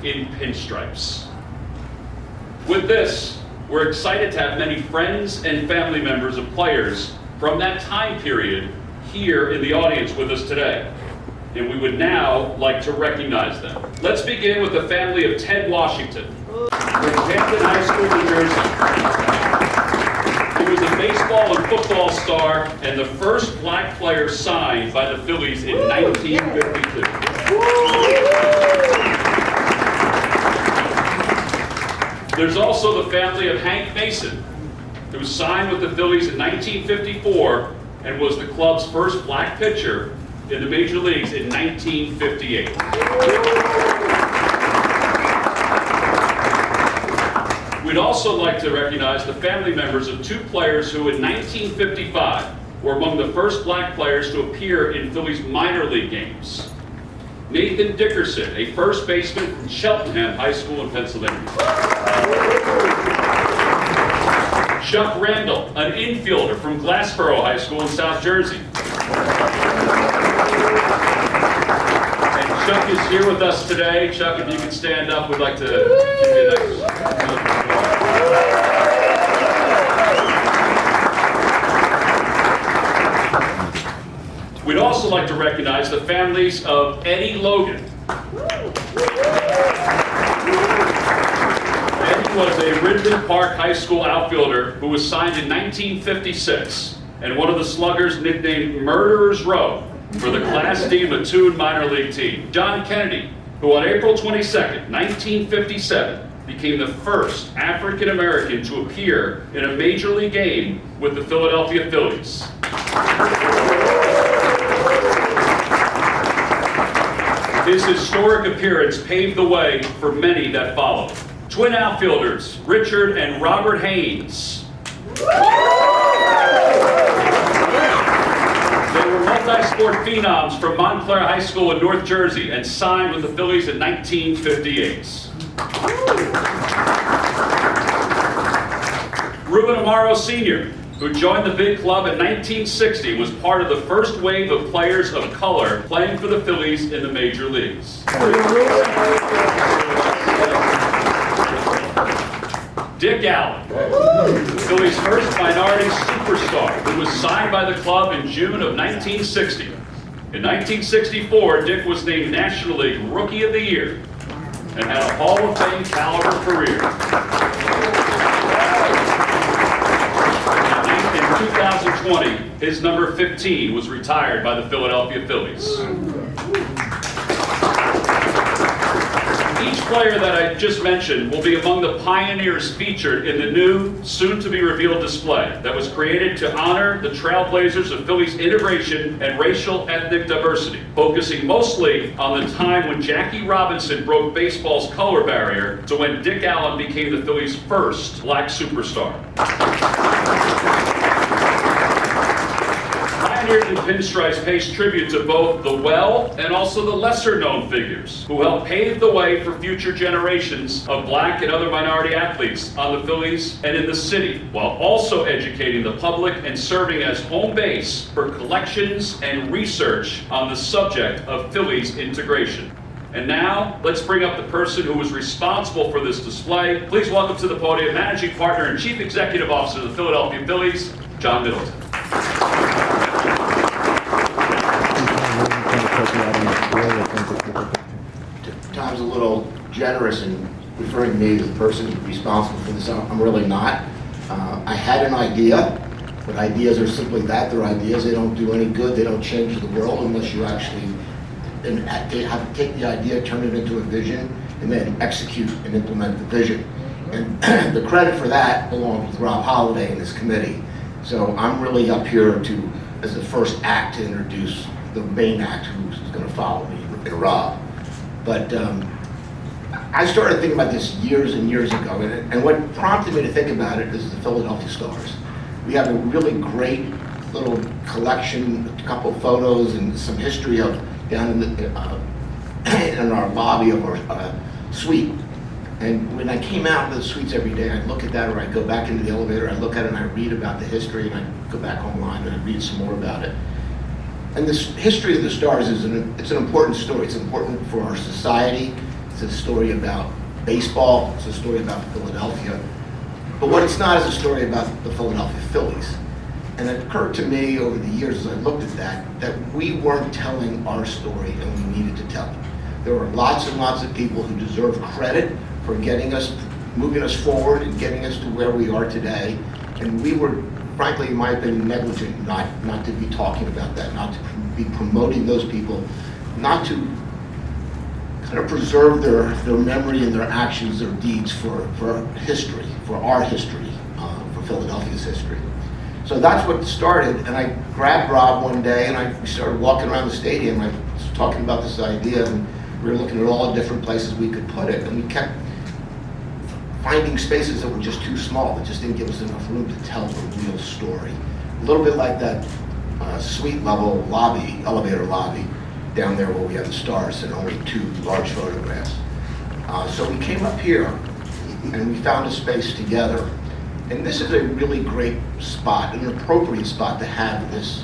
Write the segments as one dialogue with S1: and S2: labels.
S1: in Pinstripes. With this, we're excited to have many friends and family members of players from that time period here in the audience with us today. And we would now like to recognize them. Let's begin with the family of Ted Washington from Hampton High School, New Jersey. He was a baseball and football star and the first black player signed by the Phillies in 1952. There's also the family of Hank Mason, who signed with the Phillies in 1954 and was the club's first black pitcher in the major leagues in 1958. We'd also like to recognize the family members of two players who in 1955 were among the first black players to appear in Phillies minor league games. Nathan Dickerson, a first baseman from Cheltenham High School in Pennsylvania. Chuck Randall, an infielder from Glassboro High School in South Jersey. And Chuck is here with us today. Chuck, if you can stand up, we'd like to give you a nice... We'd also like to recognize the families of Eddie Logan. Eddie was a Ridley Park High School outfielder who was signed in 1956 and one of the sluggers nicknamed Murderers Row for the Class D Mattoon minor league team. John Kennedy, who on April 22nd, 1957, became the first African American to appear in a major league game with the Philadelphia Phillies. His historic appearance paved the way for many that followed. Twin outfielders, Richard and Robert Haynes. They were multi-sport phenoms from Montclair High School in North Jersey and signed with the Phillies in 1958. Ruben Amaro Sr., who joined the big club in 1960, was part of the first wave of players of color playing for the Phillies in the major leagues. Dick Allen, the Phillies' first minority superstar, who was signed by the club in June of 1960. In 1964, Dick was named National League Rookie of the Year and had a Hall of Fame caliber career. In 2020, his number 15 was retired by the Philadelphia Phillies. Each player that I just mentioned will be among the pioneers featured in the new, soon-to-be-revealed display that was created to honor the trailblazers of Phillies integration and racial ethnic diversity, focusing mostly on the time when Jackie Robinson broke baseball's color barrier to when Dick Allen became the Phillies' first black superstar. Pioneers in Pinstripes pays tribute to both the well and also the lesser-known figures who helped pave the way for future generations of black and other minority athletes on the Phillies and in the city, while also educating the public and serving as home base for collections and research on the subject of Phillies integration. And now, let's bring up the person who was responsible for this display. Please welcome to the podium Managing Partner and Chief Executive Officer of the Philadelphia Phillies, John Middleton.
S2: Tom's a little generous in referring to me as the person responsible for this. I'm really not. I had an idea, but ideas are simply that. They're ideas. They don't do any good. They don't change the world unless you actually have to take the idea, turn it into a vision, and then execute and implement the vision. And the credit for that belongs with Rob Holliday and his committee. So I'm really up here as the first act to introduce the main act who's going to follow me, and Rob. But I started thinking about this years and years ago, and what prompted me to think about it is the Philadelphia Stars. We have a really great little collection, a couple of photos and some history of down in our lobby of our suite. And when I came out of the suites every day, I'd look at that, or I'd go back into the elevator, I'd look at it and I'd read about the history, and I'd go back online and I'd read some more about it. And this history of the Stars it's an important story. It's important for our society. It's a story about baseball. It's a story about Philadelphia. But what it's not is a story about the Philadelphia Phillies. And it occurred to me over the years as I looked at that we weren't telling our story and we needed to tell it. There were lots and lots of people who deserve credit for moving us forward and getting us to where we are today. And we were, frankly, in my opinion, negligent not to be talking about that, not to be promoting those people, not to kind of preserve their memory and their actions, their deeds for history, for our history, for Philadelphia's history. So that's what started, and I grabbed Rob one day and we started walking around the stadium. I was talking about this idea, and we were looking at all the different places we could put it, and we kept finding spaces that were just too small, that just didn't give us enough room to tell the real story. A little bit like that suite level lobby, elevator lobby, down there where we have the stars and only 2 large photographs. So we came up here and we found a space together. And this is a really great spot, an appropriate spot to have this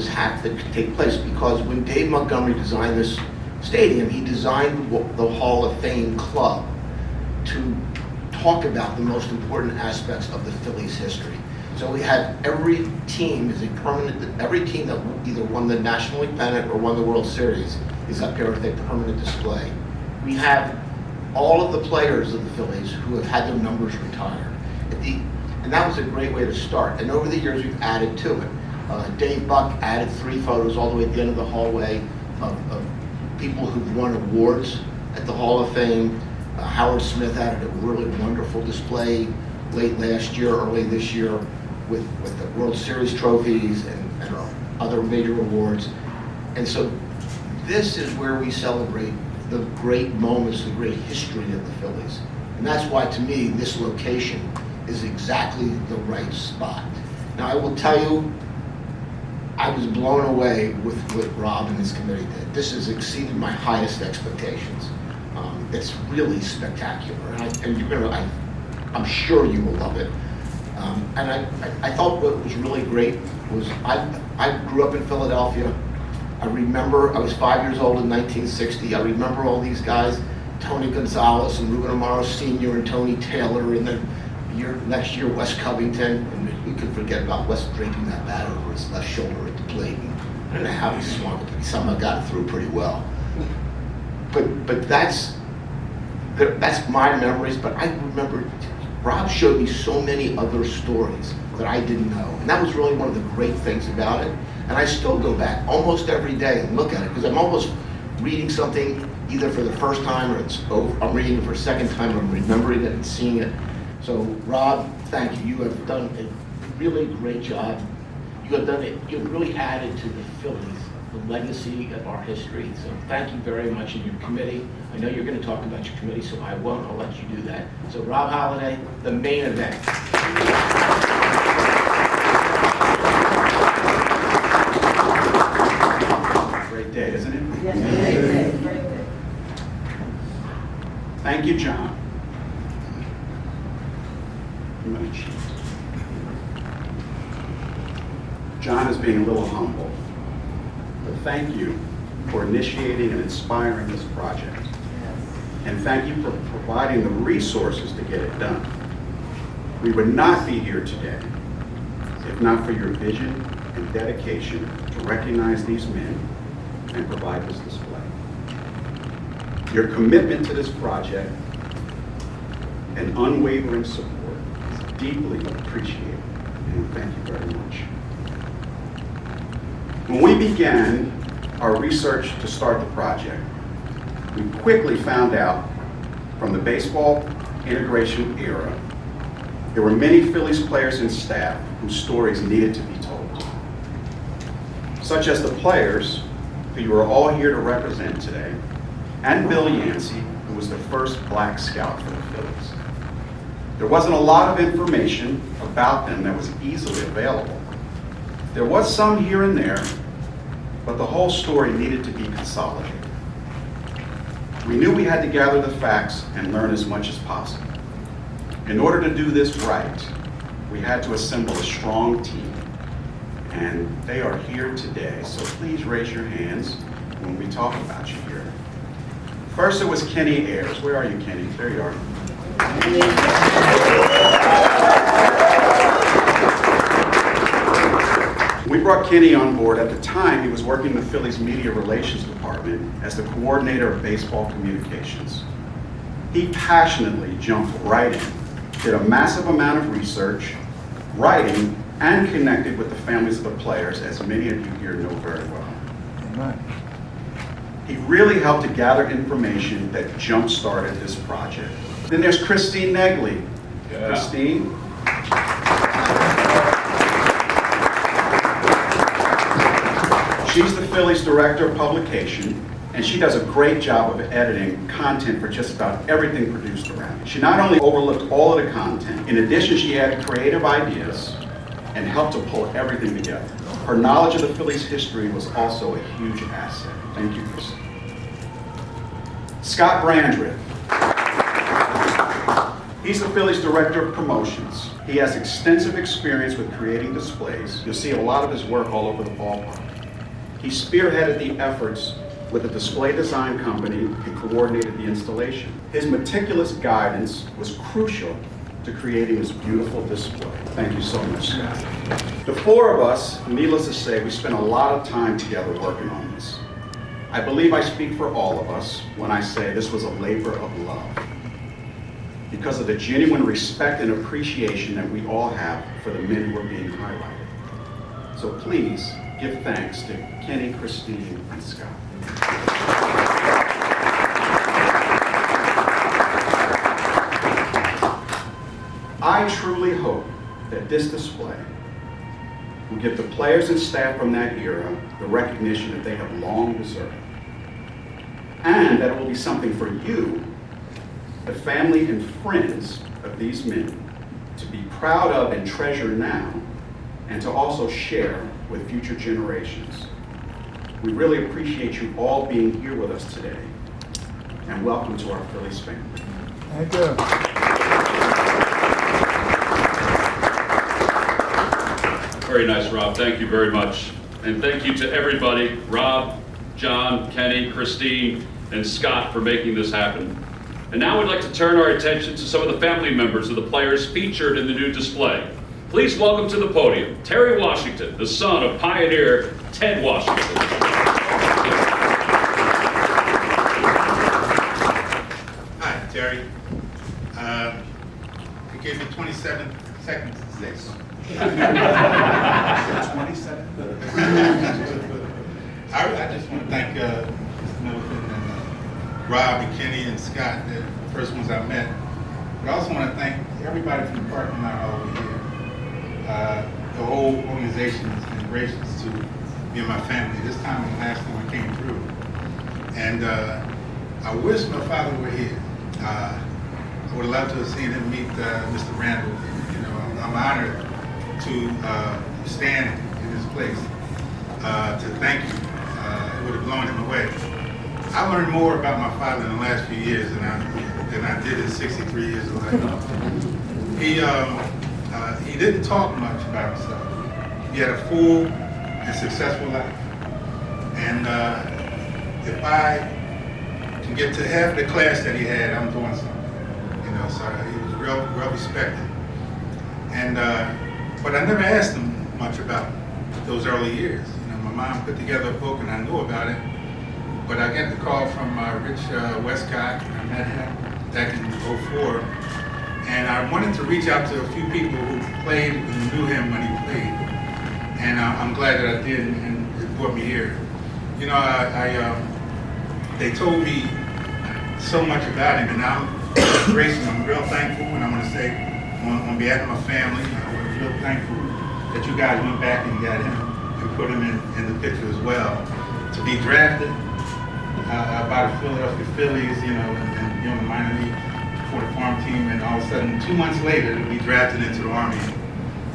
S2: hack that could take place, because when Dave Montgomery designed this stadium, he designed the Hall of Fame club to talk about the most important aspects of the Phillies' history. So we have every team every team that either won the National League pennant or won the World Series is up here with a permanent display. We have all of the players of the Phillies who have had their numbers retired. And that was a great way to start. And over the years, we've added to it. Dave Buck added 3 photos all the way at the end of the hallway of people who've won awards at the Hall of Fame. Howard Smith added a really wonderful display late last year, early this year, with the World Series trophies and other major awards. And so this is where we celebrate the great moments, the great history of the Phillies. And that's why, to me, this location is exactly the right spot. Now, I will tell you, I was blown away with what Rob and his committee did. This has exceeded my highest expectations. It's really spectacular, and I'm sure you will love it. And I thought what was really great was I grew up in Philadelphia. I remember I was 5 years old in 1960. I remember all these guys, Tony Gonzalez and Ruben Amaro Sr. and Tony Taylor, and then next year Wes Covington. And we could forget about Wes draping that bat over his left shoulder at the plate. And I don't know how he swung it, but he somehow got it through pretty well. But that's my memories. But I remember Rob showed me so many other stories that I didn't know, and that was really one of the great things about it. And I still go back almost every day and look at it, because I'm almost reading something either for the first time or I'm reading it for a second time, I'm remembering it and seeing it. So Rob, thank you. You have done a really great job. You've really added to the Phillies, the legacy of our history. So thank you very much, in your committee. I know you're going to talk about your committee, so I won't. I'll let you do that. So Rob Holliday, the main event.
S3: Great day, isn't it?
S4: Yes, great day.
S3: Thank you, John. I'm gonna cheat. John is being a little humble, but thank you for initiating and inspiring this project. And thank you for providing the resources to get it done. We would not be here today if not for your vision and dedication to recognize these men and provide this display. Your commitment to this project and unwavering support is deeply appreciated, and thank you very much. When we began our research to start the project, we quickly found out from the baseball integration era, there were many Phillies players and staff whose stories needed to be told, such as the players who you are all here to represent today, and Bill Yancey, who was the first black scout for the Phillies. There wasn't a lot of information about them that was easily available. There was some here and there, but the whole story needed to be consolidated. We knew we had to gather the facts and learn as much as possible. In order to do this right, we had to assemble a strong team, and they are here today, so please raise your hands when we talk about you here. First, it was Kenny Ayers. Where are you, Kenny? There you are. We brought Kenny on board. At the time, he was working in the Phillies Media Relations Department as the coordinator of baseball communications. He passionately jumped right in, did a massive amount of research, writing, and connected with the families of the players, as many of you here know very well.
S4: Amen.
S3: He really helped to gather information that jump-started this project. Then there's Christine Negley.
S1: Yeah.
S3: Christine. She's the Phillies Director of Publication, and she does a great job of editing content for just about everything produced around it. She not only overlooked all of the content, in addition she had creative ideas and helped to pull everything together. Her knowledge of the Phillies' history was also a huge asset. Thank you, Christine. Scott Brandreth. He's the Phillies Director of Promotions. He has extensive experience with creating displays. You'll see a lot of his work all over the ballpark. He spearheaded the efforts with a display design company and coordinated the installation. His meticulous guidance was crucial to creating this beautiful display. Thank you so much, Scott. The four of us, needless to say, we spent a lot of time together working on this. I believe I speak for all of us when I say this was a labor of love, because of the genuine respect and appreciation that we all have for the men who are being highlighted. So please give thanks to Kenny, Christine, and Scott. I truly hope that this display will give the players and staff from that era the recognition that they have long deserved. And that it will be something for you, the family and friends of these men, to be proud of and treasure now, and to also share with future generations. We really appreciate you all being here with us today, and welcome to our Phillies family.
S4: Thank you.
S1: Very nice, Rob. Thank you very much. And thank you to everybody, Rob, John, Kenny, Christine, and Scott, for making this happen. And now we'd like to turn our attention to some of the family members of the players featured in the new display. Please welcome to the podium, Terry Washington, the son of pioneer Ted Washington.
S5: Hi, Terry. We gave you 27 seconds to say something.
S3: 27.
S5: I just want to thank Mr. Middleton and Rob and Kenny and Scott, the first ones I met. But I also want to thank everybody from the parking lot all over here. The whole organization has been gracious to me and my family. This time was the last time I came through. And I wish my father were here. I would have loved to have seen him meet Mr. Randall. You know, I'm honored to stand in his place to thank you. It would have blown him away. I learned more about my father in the last few years than I did in 63 years of life. He didn't talk much about himself. He had a full and successful life. And if I can get to half the class that he had, I'm doing something. You know, so he was well respected. And but I never asked him much about those early years. You know, my mom put together a book and I knew about it. But I got the call from Rich Westcott, and I met him back in '04. And I wanted to reach out to a few people who played and knew him when he played. And I'm glad that I did, and it brought me here. You know, they told me so much about him, and I'm grateful. I'm real thankful, and I want to say, on behalf of my family, I'm real thankful that you guys went back and got him and put him in the picture as well. To be drafted by the Philadelphia Phillies, you know, and be on the minor league for the farm team, and all of a sudden, 2 months later, to be drafted into the Army,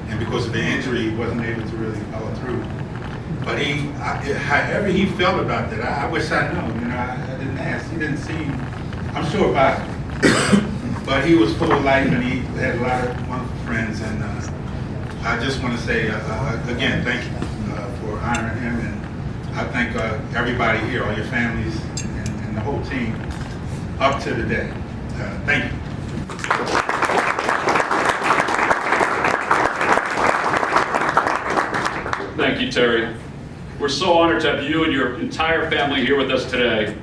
S5: and because of the injury, he wasn't able to really follow through. But however he felt about that, I wish I'd known. You know, I didn't ask. He didn't seem, I'm sure about it, but he was full of life, and he had a lot of wonderful friends. And I just want to say again, thank you for honoring him, and I thank everybody here, all your families, and the whole team up to the day. Thank you.
S1: Thank you, Terry. We're so honored to have you and your entire family here with us today.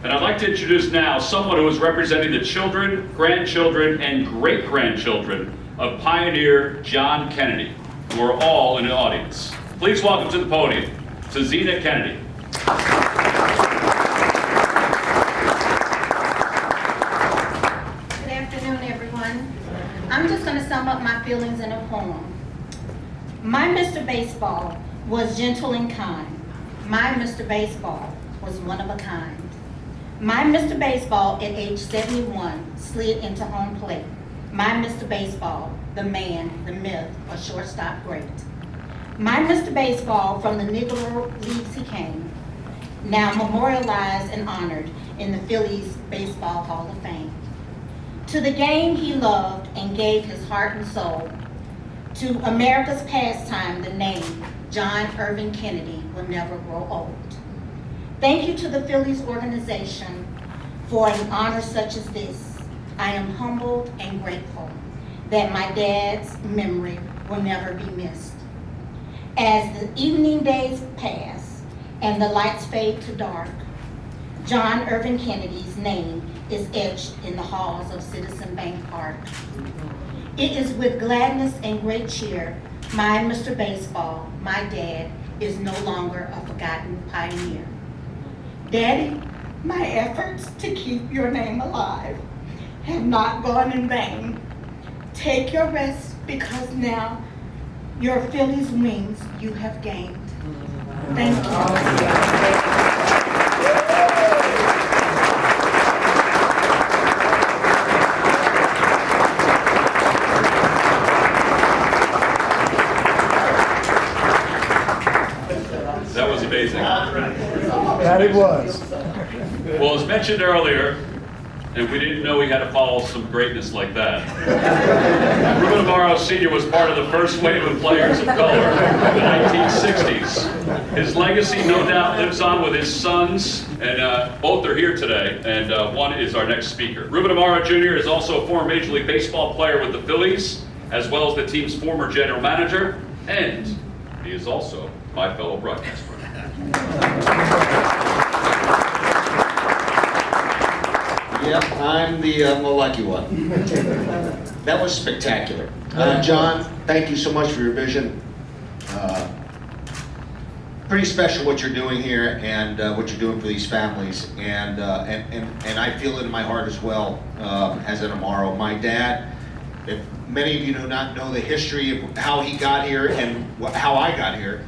S1: And I'd like to introduce now someone who is representing the children, grandchildren, and great-grandchildren of pioneer John Kennedy, who are all in the audience. Please welcome to the podium, Tazina Kennedy.
S4: Good afternoon, everyone. I'm just going to sum up my feelings in a poem. My Mr. Baseball was gentle and kind. My Mr. Baseball was one of a kind. My Mr. Baseball at age 71 slid into home plate. My Mr. Baseball, the man, the myth, a shortstop great. My Mr. Baseball, from the Negro Leagues he came, now memorialized and honored in the Phillies Baseball Hall of Fame. To the game he loved and gave his heart and soul. To America's pastime, the name John Irving Kennedy will never grow old. Thank you to the Phillies organization for an honor such as this. I am humbled and grateful that my dad's memory will never be missed. As the evening days pass and the lights fade to dark, John Irving Kennedy's name is etched in the halls of Citizen Bank Park. It is with gladness and great cheer, my Mr. Baseball, my dad, is no longer a forgotten pioneer. Daddy, my efforts to keep your name alive have not gone in vain. Take your rest because now your Phillies wings you have gained. Thank you.
S1: That was amazing.
S6: That it was.
S1: Well, as mentioned earlier, and we didn't know we had to follow some greatness like that. Ruben Amaro Sr. was part of the first wave of players of color in the 1960s. His legacy no doubt lives on with his sons, and both are here today, and one is our next speaker. Ruben Amaro Jr. is also a former Major League Baseball player with the Phillies, as well as the team's former general manager, and he is also my fellow broadcast partner.
S7: Yep, I'm the lucky one. That was spectacular. John, thank you so much for your vision. Pretty special what you're doing here and what you're doing for these families. And I feel it in my heart as well as an Amaro. My dad, if many of you do not know the history of how he got here and how I got here,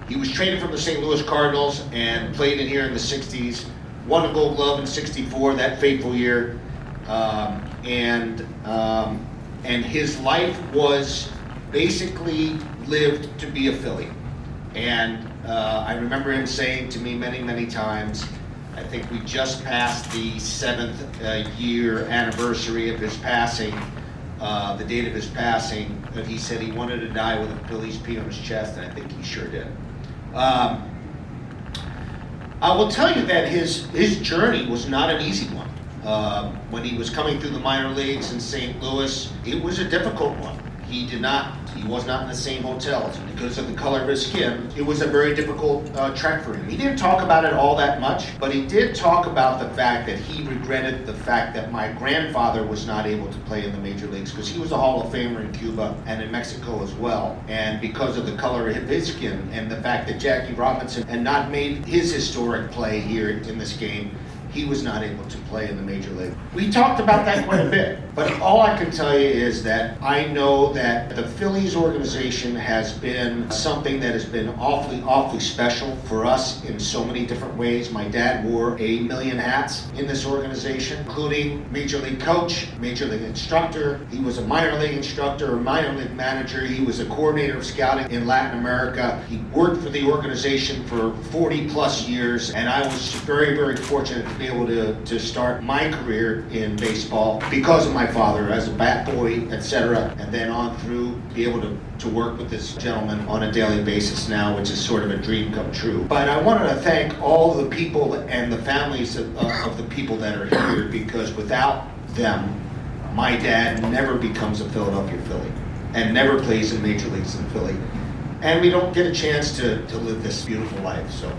S7: he was traded from the St. Louis Cardinals and played in here in the 60s. Won a Gold Glove in '64, that fateful year, and his life was basically lived to be a Philly. And I remember him saying to me many, many times, I think we just passed the 7th year anniversary of his passing, the date of his passing, that he said he wanted to die with a Phillies P on his chest, and I think he sure did. I will tell you that his journey was not an easy one. When he was coming through the minor leagues in St. Louis, it was a difficult one. He was not in the same hotels. Because of the color of his skin, it was a very difficult trek for him. He didn't talk about it all that much, but he did talk about the fact that he regretted the fact that my grandfather was not able to play in the major leagues because he was a Hall of Famer in Cuba and in Mexico as well. And because of the color of his skin and the fact that Jackie Robinson had not made his historic play here in this game, he was not able to play in the major league. We talked about that quite a bit, but all I can tell you is that I know that the Phillies organization has been something that has been awfully, awfully special for us in so many different ways. My dad wore a million hats in this organization, including major league coach, major league instructor. He was a minor league instructor, a minor league manager. He was a coordinator of scouting in Latin America. He worked for the organization for 40 plus years, and I was very, very fortunate to be be able to start my career in baseball because of my father as a bat boy, etc., and then on through be able to work with this gentleman on a daily basis now, which is sort of a dream come true. But I wanted to thank all the people and the families of the people that are here, because without them, my dad never becomes a Philadelphia Philly and never plays in major leagues in Philly. And we don't get a chance to live this beautiful life. So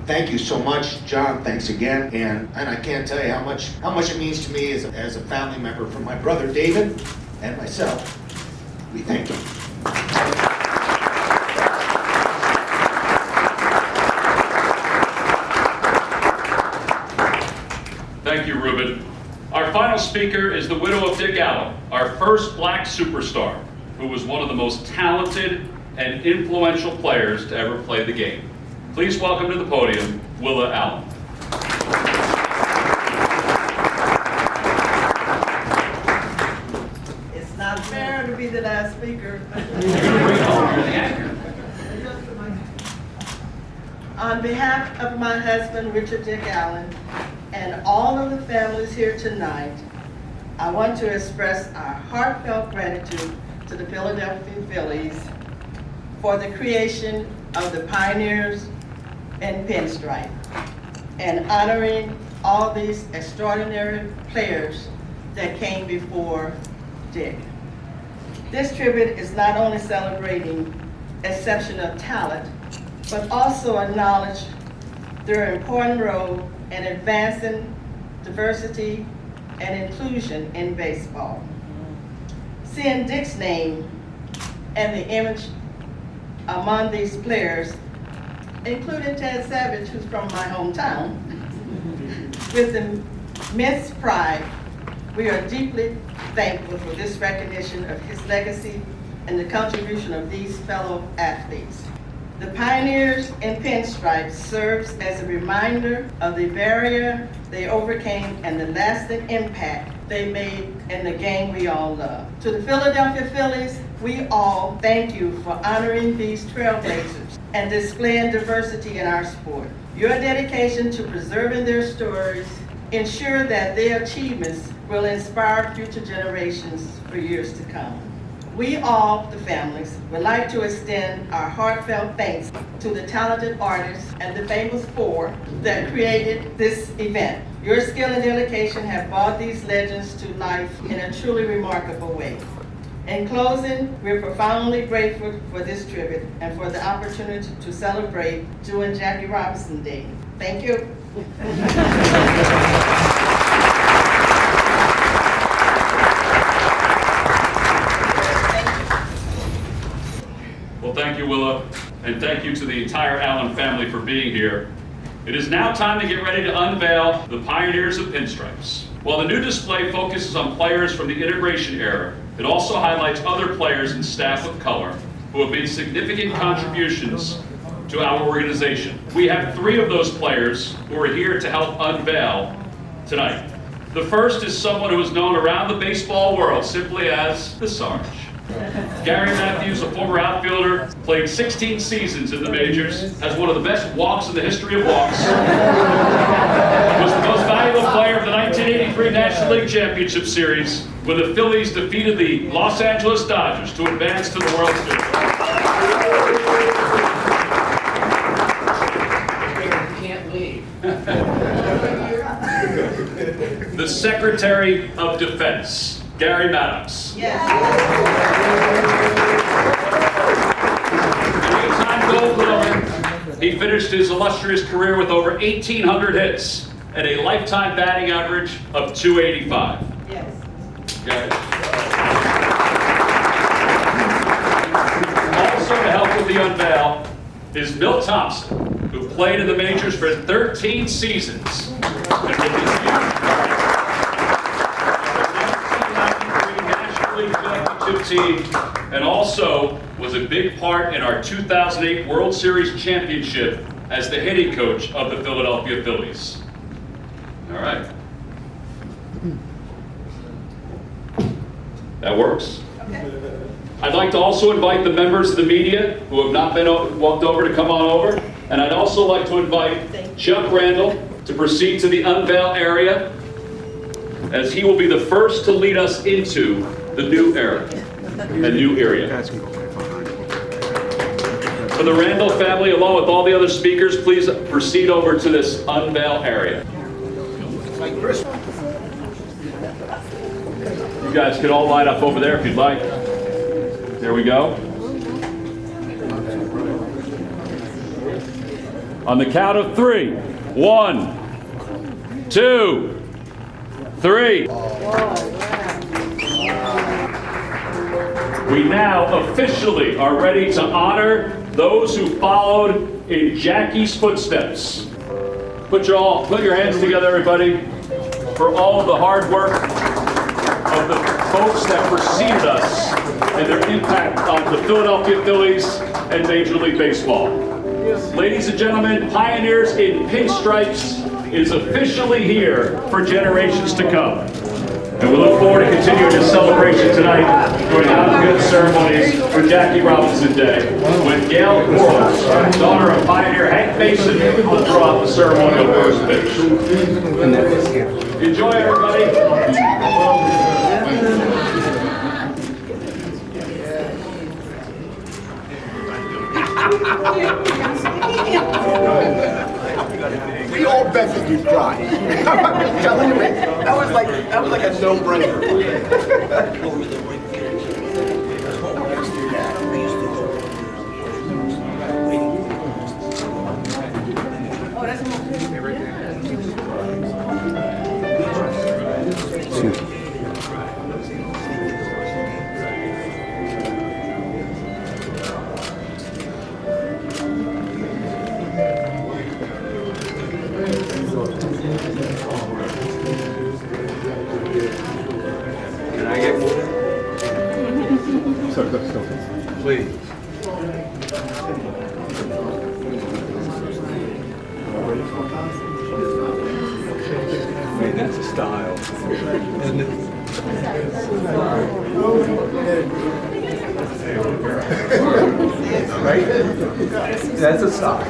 S7: thank you so much, John. Thanks again. And I can't tell you how much it means to me as a family member from my brother David and myself. We thank you.
S1: Thank you, Ruben. Our final speaker is the widow of Dick Allen, our first black superstar, who was one of the most talented and influential players to ever play the game. Please welcome to the podium, Willa Allen.
S8: It's not fair to be the last speaker. On behalf of my husband, Richard Dick Allen, and all of the families here tonight, I want to express our heartfelt gratitude to the Philadelphia Phillies for the creation of the Pioneers and Pinstripe, and honoring all these extraordinary players that came before Dick. This tribute is not only celebrating exceptional talent, but also acknowledge their important role in advancing diversity and inclusion in baseball. Seeing Dick's name and the image among these players, including Ted Savage, who's from my hometown, with immense pride, we are deeply thankful for this recognition of his legacy and the contribution of these fellow athletes. The Pioneers and Pinstripes serves as a reminder of the barrier they overcame and the lasting impact they made in the game we all love. To the Philadelphia Phillies, we all thank you for honoring these trailblazers and displaying diversity in our sport. Your dedication to preserving their stories ensure that their achievements will inspire future generations for years to come. We all, the families, would like to extend our heartfelt thanks to the talented artists and the famous four that created this event. Your skill and dedication have brought these legends to life in a truly remarkable way. In closing, we're profoundly grateful for this tribute and for the opportunity to celebrate Joe and Jackie Robinson Day. Thank you.
S1: Well, thank you, Willa, and thank you to the entire Allen family for being here. It is now time to get ready to unveil the Pioneers of Pinstripes. While the new display focuses on players from the integration era, it also highlights other players and staff of color who have made significant contributions to our organization. We have 3 of those players who are here to help unveil tonight. The first is someone who is known around the baseball world simply as the Sarge. Gary Matthews, a former outfielder, played 16 seasons in the majors, has one of the best walks in the history of walks, was the most valuable player of the 1983 National League Championship Series when the Phillies defeated the Los Angeles Dodgers to advance to the World Series.
S9: Can't leave.
S1: The Secretary of Defense, Gary Maddox.
S8: Yes.
S1: Two-time Gold Glover, he finished his illustrious career with over 1,800 hits and a lifetime batting average of .285.
S8: Yes.
S1: Okay. Also to help with the unveil is Milt Thompson, who played in the majors for 13 seasons. And with his huge Championship team, and also was a big part in our 2008 World Series championship as the hitting coach of the Philadelphia Phillies. All right. That works.
S8: Okay.
S1: I'd like to also invite the members of the media who have not been walked over to come on over, and I'd also like to invite Chuck Randall, to proceed to the unveil area, as he will be the first to lead us into the new era, a new area. For the Randall family, along with all the other speakers, please proceed over to this unveil area. You guys can all line up over there if you'd like. There we go. On the count of 3. 1, 2, 3. We now officially are ready to honor those who followed in Jackie's footsteps. Put your hands together, everybody, for all of the hard work of the folks that preceded us and their impact on the Philadelphia Phillies and Major League Baseball. Ladies and gentlemen, Pioneers in Pinstripes is officially here for generations to come. And we look forward to continuing this celebration tonight during the ceremonies for Jackie Robinson Day, when Gail Quarles, daughter of Pioneer Hank Mason, will throw out the ceremonial first pitch. Enjoy, everybody.
S2: We all bet that you cried. I'm telling you, man, that was like a no-brainer.
S10: Please. That's a style, isn't it? Right? That's a style.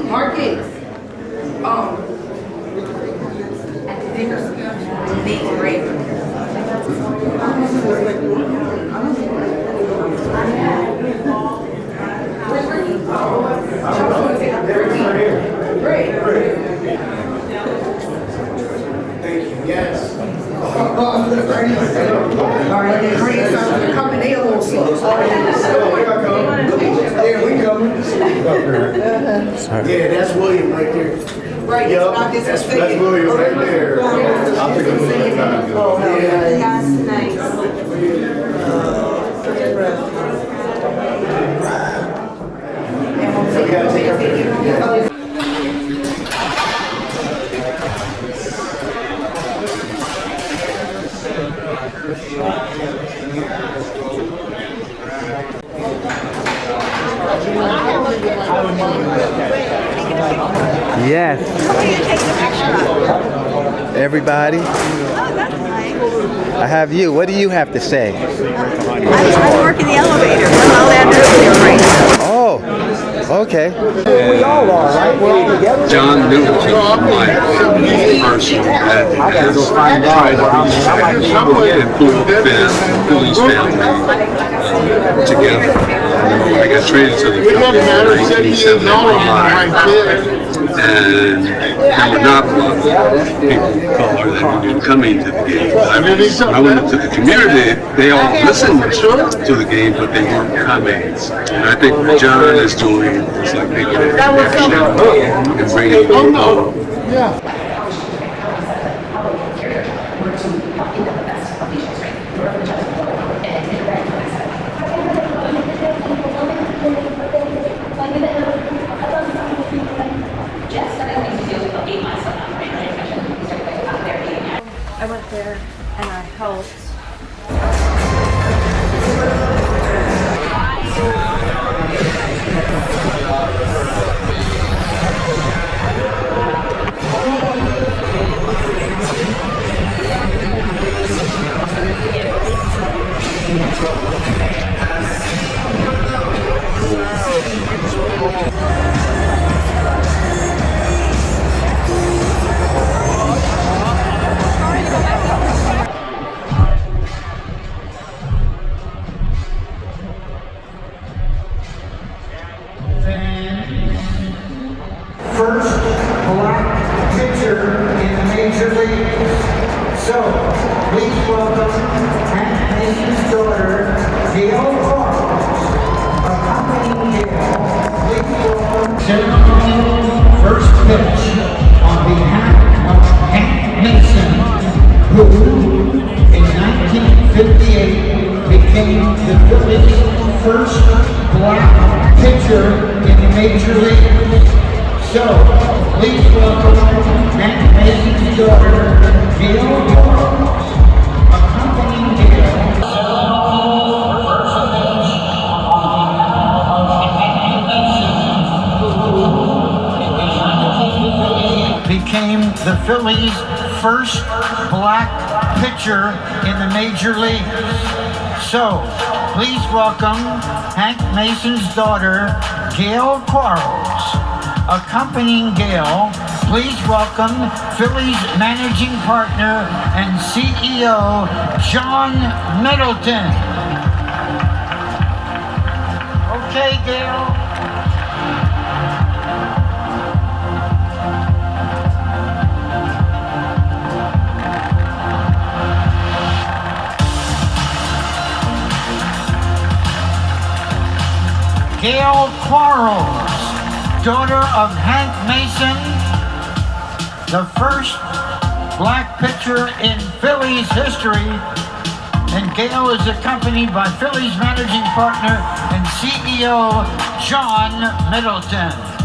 S11: Marcus.
S2: Yes.
S11: All right, then grandson coming, they a little slow.
S2: There we go. Yeah, that's William right there.
S11: Right,
S2: Yep,
S11: it's not this
S2: that's William right there. I'll take a look at that.
S11: Oh, yeah.
S12: That's nice.
S2: We gotta take our picture.
S13: Yes. Everybody.
S12: Oh, that's nice.
S13: I have you. What do you have to say?
S12: I work in the elevator. I'll add right.
S13: Oh, okay. We all are, right? We're all together.
S14: John Middleton, my person, had tried to put Phillies family together. I got traded to the Phillies in 1975. And there were not a lot of people of color that knew coming to the game. I went up to the community, they all listened to the game, but they weren't coming. And I think what John is doing is like making a connection and bringing people.
S2: Yeah.
S12: I went there and I helped
S15: ceremony first pitch on behalf of Hank Mason, who in 1958 became the Phillies' first black pitcher in the Major League. So, please welcome Hank Mason's daughter, Gail, accompanying Gail. Became the Phillies' first black pitcher in the Major Leagues. So, please welcome Hank Mason's daughter, Gail Quarles. Accompanying Gail, please welcome Phillies managing partner and CEO, John Middleton. Okay, Gail. Gail Quarles, daughter of Hank Mason, the first black pitcher in Phillies history, and Gail is accompanied by Phillies managing partner and CEO John Middleton.